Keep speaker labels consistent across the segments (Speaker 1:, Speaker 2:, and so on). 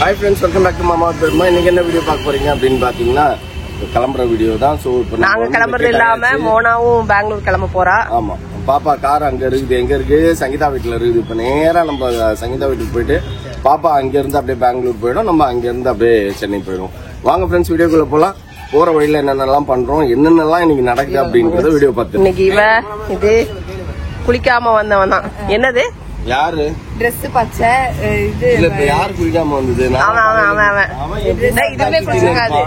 Speaker 1: Hi friends, welcome back to Mama Dharma. இன்னைக்கு என்ன video பார்க்க போறீங்க அப்படின்னு பாத்தீங்கன்னா கிளம்புற வீடியோ தான். சோ இப்போ
Speaker 2: நாங்க கிளம்புறது இல்லாம மோனாவும் பெங்களூர் கிளம்ப போறா.
Speaker 1: ஆமா, பாப்பா கார் அங்க இருக்குது. எங்க இருக்கு? சங்கீதா வீட்டுல இருக்குது. இப்ப நேரா நம்ம சங்கீதா வீட்டுக்கு போயிட்டு பாப்பா அங்க இருந்து அப்படியே பெங்களூர் போயிடும், நம்ம அங்க இருந்து அப்படியே சென்னை போயிடும். வாங்க ஃப்ரெண்ட்ஸ், வீடியோக்குள்ள போலாம். போற வழியில என்னென்னலாம் பண்றோம், என்னென்னலாம் இன்னைக்கு நடக்குது அப்படிங்கறத வீடியோ பார்த்து.
Speaker 2: இன்னைக்கு இவ இது குளிக்காம வந்தவன் தான். என்னது
Speaker 1: யாரு
Speaker 3: Dress பச்சை இது
Speaker 1: இல்ல, இப்ப யாரு குளிக்காம வந்தது?
Speaker 2: இதுவே குளிச்சிருக்காது.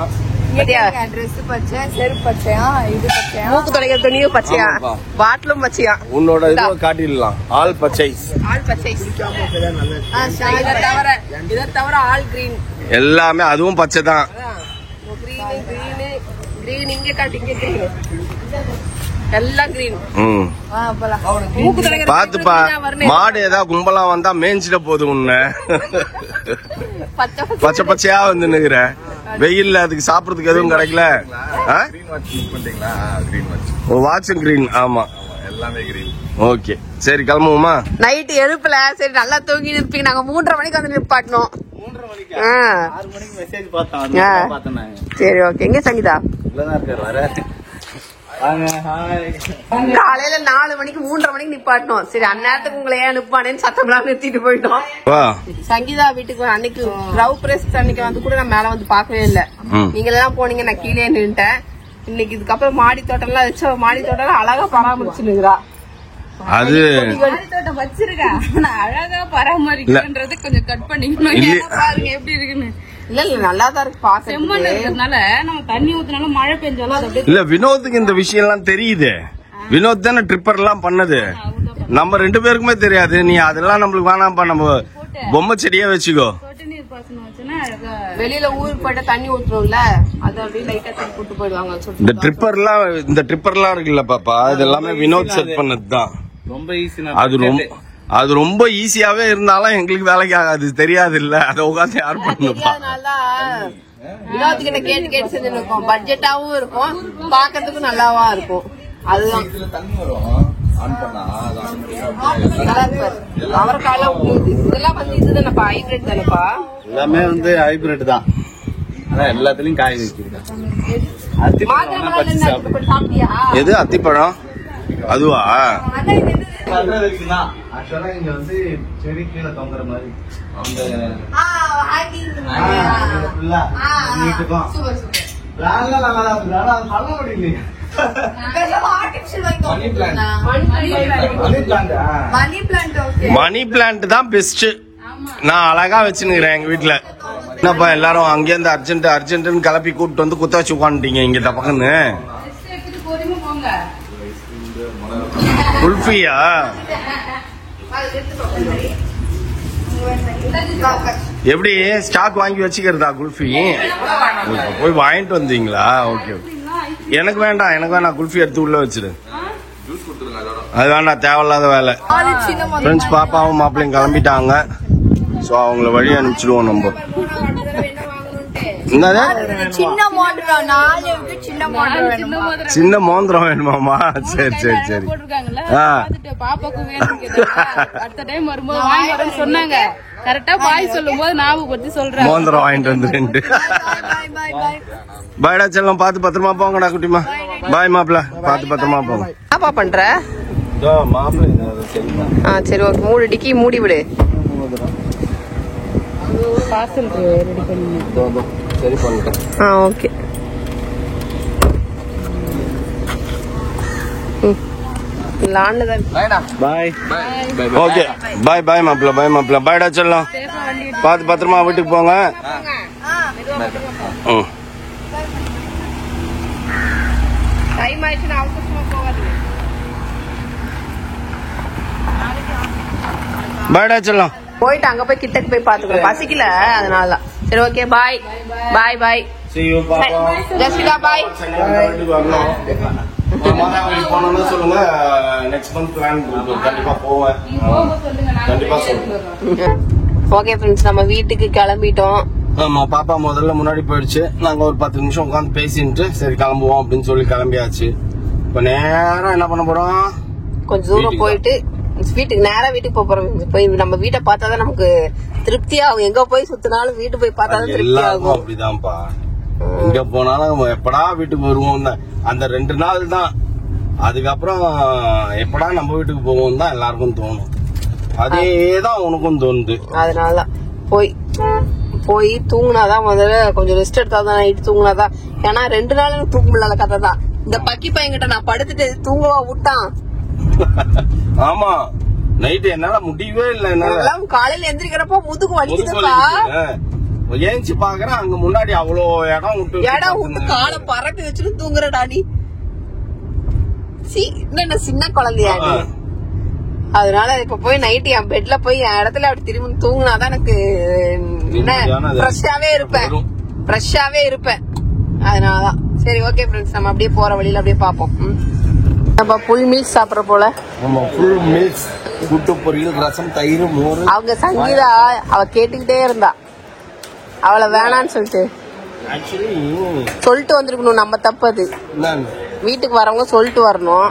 Speaker 3: Dress பச்சை, செருப்பு பச்சையா, இது பச்சையா,
Speaker 2: மூக்கு துடைக்கிற துணியும் பச்சையா, பாட்டிலும் பச்சையா.
Speaker 1: உன்னோட இதை காட்டிடலாம். ஆல் பச்சை,
Speaker 2: ஆல் பச்சை. இதை தவிர ஆல் கிரீன்
Speaker 1: எல்லாமே அதுவும் பச்சை தான்.
Speaker 2: கிரீன் இங்க காட்டு, இங்க கிரீன், எல்லாம் கிரீன்.
Speaker 1: பாத்துப்பா, மாடு ஏதாவது கும்பலா வந்தா மேய்ஞ்சிட போகுது. உன்ன பச்சை பச்சையா வந்து நிக்கிற வெயில்ல, அதுக்கு சாப்பிடறதுக்கு எதுவும் கிடைக்கல. வாட்சும் கிரீன். ஆமா, எல்லாமே கிரீன். ஓகே, சரி கிளம்புவோமா?
Speaker 2: நைட்டு எழுப்புல, சரி நல்லா தூங்கி இருப்பீங்க. நாங்க 3:30 மணிக்கு வந்து நிப்பாட்டணும். சரி ஓகே. எங்க சங்கீதா? காலையில 4 மணிக்கு 3:30 மணிக்கு நிப்பாட்டணும். சரி அந்நேரத்துக்கு உங்களை ஏன் நிப்பானேன்னு சத்தம்லாம் நிறுத்திட்டு போயிட்டோம். சங்கீதா வீட்டுக்கு அன்னைக்கு ரவ் பிரஸ் அன்னைக்கு வந்து கூட நான் மேல வந்து பாக்கவே இல்ல. நீங்க எல்லாம் போனீங்க, நான் கீழே நின்னுட்டேன். இன்னைக்கு இதுக்கப்புறம் மாடி தோட்டம் எல்லாம் வச்சு, மாடி தோட்டம் அழகா பராமரிச்சுனுக்குறா.
Speaker 1: அது
Speaker 3: தோட்டம் வச்சிருக்கா, அழகா பராமரிக்கிறது கொஞ்சம் கட் பண்ணிக்கணும். பாருங்க எப்படி இருக்குன்னு.
Speaker 2: இல்ல இல்ல நல்லாதான் இருக்கு
Speaker 3: பாக்கிறதுனால. நம்ம தண்ணி ஊத்தினாலும் மழை பெஞ்சாலும்
Speaker 1: இல்ல, வினோத்துக்கு இந்த விஷயம் எல்லாம் தெரியுது. வினோத் தானே ட்ரிப்பர் எல்லாம் பண்ணது. நம்ம 2 பேருக்குமே தெரியாது. நீ அதெல்லாம் நம்மளுக்கு வேணாம்ப்பா, நம்ம பொம்மை செடியா வச்சுக்கோ.
Speaker 2: வெளியில ஊருக்கு போயிட்டு தண்ணி ஊத்துறோம்ல, அது அப்படியே லைட்டா தண்ணி போட்டு போயிடுவாங்க.
Speaker 1: இந்த ட்ரிப்பர் எல்லாம் இருக்குல்ல பாப்பா, இது எல்லாமே வினோத் செட் பண்ணதுதான்.
Speaker 4: ரொம்ப ஈஸி.
Speaker 1: அது ரொம்ப ஈஸியாவே இருந்தாலும் எங்களுக்கு வேலைக்கு ஆகாது, தெரியாது இல்ல. அதை உட்காந்து யார் பண்ணுப்பா.
Speaker 2: வினோத்துக்கிட்ட கேட்டு கேட்டு செஞ்சிருக்கோம். பட்ஜெட்டாவும் இருக்கும், பாக்கிறதுக்கும் நல்லாவா இருக்கும். அதுதான் அவரைக்கால இதெல்லாம் வந்து இதுதானப்பா, ஹைபிரிட் தானப்பா?
Speaker 4: எல்லாமே வந்து ஹைபிரிட் தான். எல்லாத்துலயும் காய் வைக்கிறேன்.
Speaker 1: எது அத்திப்பழம்? அதுவா?
Speaker 4: இங்க வந்து செடி கீழே தொங்குற மாதிரி
Speaker 1: மணி பிளான்ட் தான் பெஸ்ட். நான் அழகா வச்சுருக்கிறேன் எங்க வீட்டுல. என்னப்பா எல்லாரும் அங்கேருந்து அர்ஜென்ட்னு கிளப்பி கூப்பிட்டு வந்து குத்த வச்சு உட்காந்துட்டீங்க இங்க டப்பக்குன்னு. குல்ஃபியா? எப்படி ஸ்டாக் வாங்கி வச்சுக்கிறதா குல்ஃபி? போய் வாங்கிட்டு வந்தீங்களா? ஓகே, எனக்கு வேண்டாம் குல்ஃபி எடுத்து உள்ள வச்சிரு. அது வேண்டாம், தேவையில்லாத வேலை. ஃப்ரெண்ட்ஸ், பாப்பாவும் மாப்பிள்ளையும் கிளம்பிட்டாங்க. ஸோ அவங்கள வழி அனுப்பிச்சிடுவோம் நம்ம. சின்ன மோந்திரம் வேணுமாமா? சரி சரி சரி.
Speaker 3: சொன்னாங்க கரெக்டா பாய் சொல்லும் போது ஞாபகப்படுத்தி சொல்றேன்.
Speaker 1: மோந்திரம் வாங்கிட்டு வந்து பாய்டா செல்லம், பார்த்து பத்திரமா போங்கடா குட்டிமா. பாய் மாப்பிள்ள, பார்த்து பத்திரமா போங்க.
Speaker 2: என்னப்பா பண்ற? சரி ஓகே, மூடு டிக்கி மூடி விடு.
Speaker 3: பார்சல் ரெடி பண்ணி
Speaker 1: சரி பண்ணிட்டேன்.
Speaker 2: ஓகே.
Speaker 1: பாய். ஓகே, பாய் பாய் மாப்பிள்ள, பாய்டா செல்லம், பார்த்து பத்திரமா வீட்டுக்கு போங்க.
Speaker 2: டைம் ஆயிடுச்சுன்னா அவசரமா போகாது.
Speaker 1: பாய்டா செல்லம்.
Speaker 2: போயிட்டு அங்க போய் கிட்டக்கு போய் பாத்துக்கிறோம், பசிக்கல அதனால. சரி ஓகே, பாய் பாய் பாய். ஜஸ்விதா பாய்.
Speaker 1: சொல்லுங்க, நெக்ஸ்ட் மந்த் பிளான் கண்டிப்பா போவேன். கண்டிப்பா சொல்லுங்க.
Speaker 2: ஓகே ஃப்ரெண்ட்ஸ், நம்ம வீட்டுக்கு கிளம்பிட்டோம்.
Speaker 1: ஆமா, பாப்பா முதல்ல முன்னாடி போயிடுச்சு. நாங்க ஒரு 10 நிமிஷம் உட்காந்து பேசிட்டு சரி கிளம்புவோம் அப்படின்னு சொல்லி கிளம்பியாச்சு. இப்ப நேரம் என்ன பண்ண போறோம்?
Speaker 2: கொஞ்சம் தூரம் போயிட்டு வீட்டுக்கு நேரா வீட்டுக்கு போறோம். போய் நம்ம வீட்டை பார்த்தாதான் நமக்கு திருப்தி ஆகும். எங்க போய் சுத்தினாலும் வீட்டு போய் பார்த்தாதான் திருப்தி ஆகும்.
Speaker 1: அப்படிதான்ப்பா, எங்க போனாலும் எப்படா வீட்டுக்கு வருவோம் அந்த 2 நாள் தான். அதுக்கப்புறம் எப்படா நம்ம வீட்டுக்கு போவோம் தான் எல்லாருக்கும் தோணும். அதேதான் உனக்கும் தோணுது.
Speaker 2: அதனாலதான் போய் தூங்குனாதான் முதல்ல கொஞ்சம் ரெஸ்ட் எடுத்தாதான் நைட்டு தூங்குனாதான். ஏன்னா 2 நாள் எனக்கு தூக்க முடியாத கதை தான். இந்த பக்கி பையன்கிட்ட நான் படுத்துட்டு தூங்கவா விட்டான்.
Speaker 1: ஆமா, நைட்டு என்னால முடியவே இல்லை. என்னால
Speaker 2: காலையில எந்திரிக்கிறப்போ முதுகு வலிக்குதுப்பா.
Speaker 1: ஏஞ்சி பாக்குறேன் அங்க முன்னாடி அவ்வளோ இடம் விட்டு
Speaker 2: காலை பறக்க வச்சுட்டு தூங்குற டாடி. என்ன சின்ன குழந்தையா நீ? அதனால இப்ப போய் நைட்டு என் பெட்ல போய் என் இடத்துல அப்படி திரும்பி தூங்குனாதான் எனக்கு ஃப்ரெஷ்ஷாவே இருப்பேன். அதனாலதான் சரி, ஓகே ஃப்ரெண்ட்ஸ், நம்ம அப்படியே போற வழியில அப்படியே பாப்போம். நம்ம ஃபுல் மீல்ஸ் சாப்பிடற போல.
Speaker 1: ஃபுல் மீல்ஸ், கூட்டு பொரியல், ரசம், தயிர், மோர்.
Speaker 2: அவங்க சங்கீதா அவ கேட்டுக்கிட்டே இருந்தா, அவளை வேணான்னு சொல்லிட்டு வந்திருக்கணும். நம்ம தப்பு அது. வீட்டுக்கு வரவங்க சொல்லிட்டு வரணும்.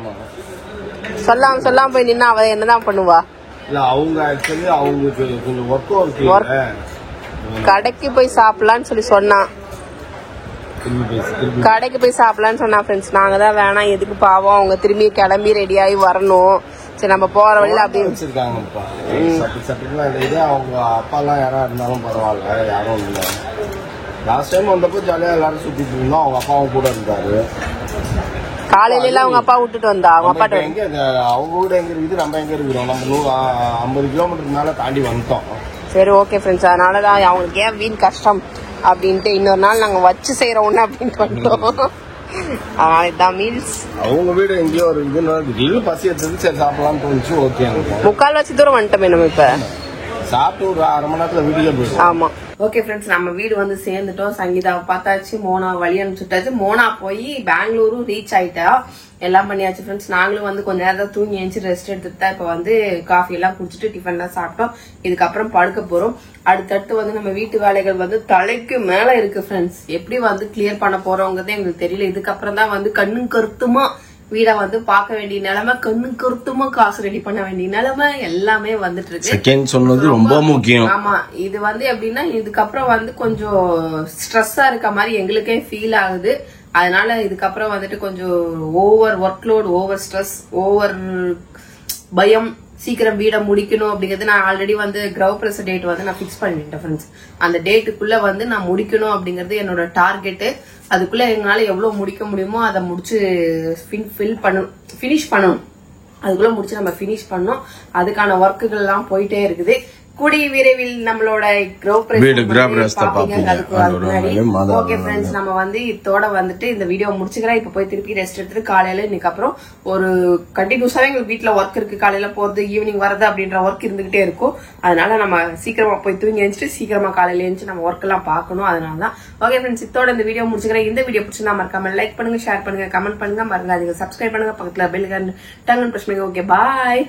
Speaker 2: சொல்லாம போய் நின்னா அவ என்னதான் பண்ணுவா? கடைக்கு போய் சாப்பிடலான்னு சொல்லி சொன்னான். கடைக்கு போய் சாப்பிடலான்னு சொன்னா ஃப்ரெண்ட்ஸ். நாங்க தான் வேணாம், எதுக்கு பாவம், அவங்க திரும்பி கிளம்பி ரெடியாகி வரணும். சரி, நம்ம போற வழியில அப்படியே
Speaker 1: வச்சிருக்காங்கப்பா. அவங்க அப்பா எல்லாம் யாரா இருந்தாலும் பரவாயில்ல, யாரும் இல்லை. லாஸ்ட் டைம் வந்தப்போ ஜாலியா எல்லாரும் சுத்திட்டு இருந்தோம். அவங்க அப்பாவும் கூட இருந்தாரு.
Speaker 2: காலையில அவங்க அப்பா விட்டுட்டு வந்தா. அவங்க அப்பா
Speaker 1: எங்க, அவங்க கூட எங்க இருக்குது, நம்ம எங்க இருக்கிறோம்? நம்ம 50 கிலோமீட்டருக்கு மேல தாண்டி வந்துட்டோம்.
Speaker 2: சரி, ஓகே ஃப்ரெண்ட்ஸ், அதனாலதான் அவங்களுக்கு ஏன் வீண் கஷ்டம் அப்படின்ட்டு இன்னொரு நாள் நாங்க வச்சு செய்யறோம் ஒண்ணு அப்படின்ட்டு வந்துட்டோம். அதனால இதான் மீல்ஸ். அவங்க
Speaker 1: வீடு எங்கேயோ ஒரு இது பசி எடுத்தது, சரி சாப்பிடலாம்னு தோணுச்சு. ஓகே,
Speaker 2: 3/4 தூரம் வந்துட்டோமே நம்ம. இப்ப
Speaker 1: சாப்பிட்டு ஒரு 1/2 மணி நேரத்துல வீட்டுக்கே போயிடும்.
Speaker 2: ஆமா, ஓகே ஃப்ரெண்ட்ஸ், நம்ம வீடு வந்து சேர்ந்துட்டோம். சங்கீதாவை பார்த்தாச்சு, மோனா வழி அனுப்பிச்சுட்டாச்சு. மோனா போய் பெங்களூரும் ரீச் ஆயிட்டா. எல்லாம் பண்ணியாச்சு ஃப்ரெண்ட்ஸ். நாங்களும் வந்து கொஞ்ச நேரம் தூங்கி எழுந்து ரெஸ்ட் எடுத்துட்டு தான் இப்ப வந்து காஃபி எல்லாம் குடிச்சிட்டு டிஃபன் எல்லாம் சாப்பிட்டோம். இதுக்கப்புறம் படுக்க போறோம். அடுத்தடுத்து வந்து நம்ம வீட்டு வேலைகள் வந்து தலைக்கு மேல இருக்கு ஃப்ரெண்ட்ஸ். எப்படி வந்து கிளியர் பண்ண போறோங்கிறதே எங்களுக்கு தெரியல. இதுக்கப்புறம் தான் வந்து கண்ணும் கருத்துமா வீடை வந்து பார்க்க வேண்டிய நிலைமை, கண்ணும் கருத்துமா காசு ரெடி பண்ண வேண்டிய நிலைமை எல்லாமே வந்துட்டு இருக்கு.
Speaker 1: சொன்னது ரொம்ப முக்கியம்.
Speaker 2: ஆமா, இது வந்து எப்படின்னா இதுக்கப்புறம் வந்து கொஞ்சம் ஸ்ட்ரெஸ்ஸா இருக்க மாதிரி எங்களுக்கே ஃபீல் ஆகுது. அதனால இதுக்கப்புறம் வந்துட்டு கொஞ்சம் over workload, over stress, over பயம், சீக்கிரம் வீடை முடிக்கணும் அப்படிங்கிறது. நான் ஆல்ரெடி வந்து கிரகப்பிரவேச டேட் வந்து நான் பிக்ஸ் பண்ணிட்டேன் ஃப்ரெண்ட்ஸ். அந்த டேட்டுக்குள்ள வந்து நான் முடிக்கணும் அப்படிங்கறது என்னோட டார்கெட்டு. அதுக்குள்ள எங்களால எவ்வளவு முடிக்க முடியுமோ அதை முடிச்சு பினிஷ் பண்ணணும். அதுக்குள்ள முடிச்சு நம்ம பினிஷ் பண்ணோம். அதுக்கான ஒர்க்குகள் எல்லாம் போயிட்டே இருக்குது. கூடிய விரைவில் நம்மளோட ஓகே ஃப்ரெண்ட்ஸ், நம்ம வந்து இதோட வந்துட்டு இந்த வீடியோ முடிச்சுக்கிறேன். இப்ப போய் திருப்பி ரெஸ்ட் எடுத்துட்டு காலையில இன்னைக்கு அப்புறம் ஒரு கண்டினியூஸாவே எங்களுக்கு வீட்டுல ஒர்க் இருக்கு. காலையில போறது, ஈவினிங் வரது அப்படின்ற ஒர்க் இருந்துகிட்டே இருக்கும். அதனால நம்ம சீக்கிரமா போய் தூங்கி எழுந்துட்டு சீக்கிரமா காலையில எழுந்து நம்ம ஒர்க் எல்லாம் பாக்கணும். அதனாலதான் ஓகே ஃப்ரெண்ட்ஸ், இதோட இந்த வீடியோ முடிச்சுக்கிறேன். இந்த வீடியோ பிடிச்சிருந்தா மறக்காம லைக் பண்ணுங்க, ஷேர் பண்ணுங்க, கமெண்ட் பண்ணுங்க, மறக்காதீங்க சப்ஸ்கிரைப் பண்ணுங்க, பக்கத்துல பெல் டங்கன் பிரஸ் பண்ணுங்க. ஓகே, பாய்.